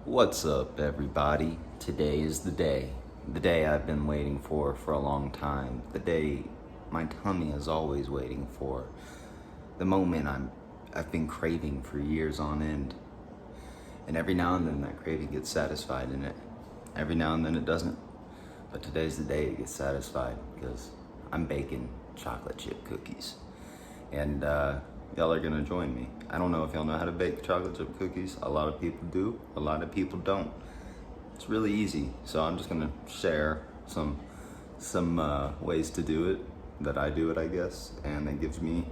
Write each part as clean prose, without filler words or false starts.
What's up, everybody? Today is the day I've been waiting for a long time, the day my tummy is always waiting for, the moment I've been craving for years on end. And every now and then that craving gets satisfied in it. Every now and then it doesn't. But today's the day it gets satisfied because I'm baking chocolate chip cookies. And y'all are gonna join me. I don't know if y'all know how to bake chocolate chip cookies. A lot of people do, a lot of people don't. It's really easy, so I'm just gonna share some ways to do it, that I do it, I guess, and it gives me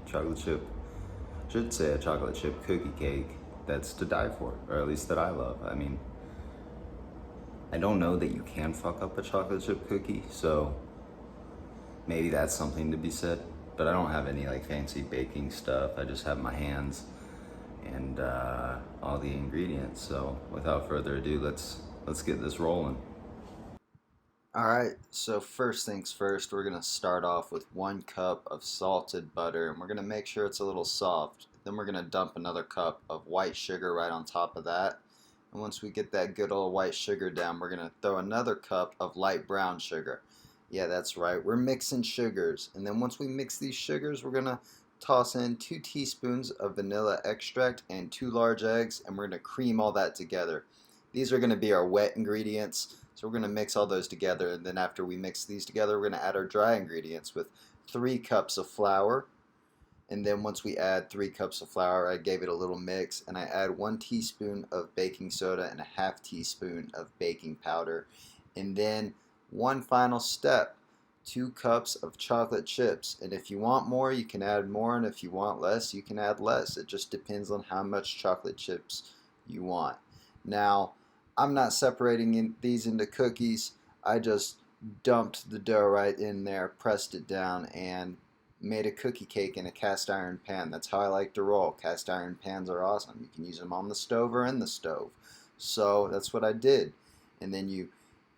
should say a chocolate chip cookie cake that's to die for, or at least that I love. I mean, I don't know that you can fuck up a chocolate chip cookie, so maybe that's something to be said. But I don't have any like fancy baking stuff. I just have my hands and all the ingredients. So without further ado, let's get this rolling. All right, so first things first, we're gonna start off with 1 cup of salted butter, and we're gonna make sure it's a little soft. Then we're gonna dump another cup of white sugar right on top of that. And once we get that good old white sugar down, we're gonna throw another cup of light brown sugar. Yeah, that's right, we're mixing sugars. And then once we mix these sugars, we're gonna toss in 2 teaspoons of vanilla extract and 2 large eggs, and we're gonna cream all that together. These are gonna be our wet ingredients. So we're going to mix all those together, and then after we mix these together, we're going to add our dry ingredients with 3 cups of flour. And then once we add 3 cups of flour, I gave it a little mix, and I add 1 teaspoon of baking soda and a half teaspoon of baking powder. And then one final step, 2 cups of chocolate chips. And if you want more, you can add more, and if you want less, you can add less. It just depends on how much chocolate chips you want. Now, I'm not separating these into cookies. I just dumped the dough right in there, pressed it down, and made a cookie cake in a cast iron pan. That's how I like to roll. Cast iron pans are awesome. You can use them on the stove or in the stove. So that's what I did. And then you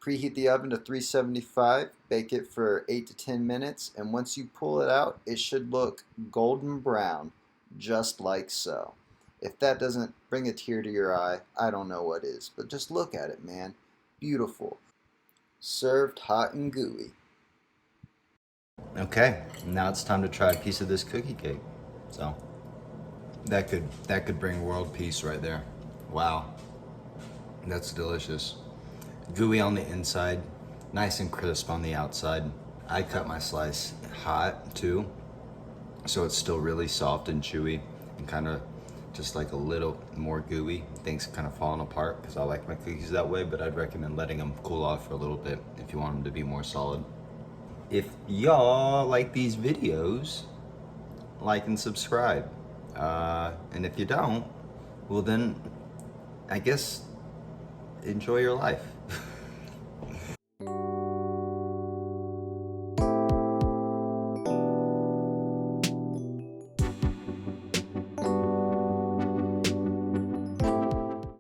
preheat the oven to 375, bake it for 8 to 10 minutes, and once you pull it out, it should look golden brown, just like so. If that doesn't bring a tear to your eye, I don't know what is. But just look at it, man. Beautiful. Served hot and gooey. Okay, now it's time to try a piece of this cookie cake. So that could bring world peace right there. Wow. That's delicious. Gooey on the inside, nice and crisp on the outside. I cut my slice hot too, so it's still really soft and chewy and kind of just like a little more gooey. Things kind of falling apart because I like my cookies that way, but I'd recommend letting them cool off for a little bit if you want them to be more solid. If y'all like these videos, like and subscribe. And if you don't, well then, I guess enjoy your life.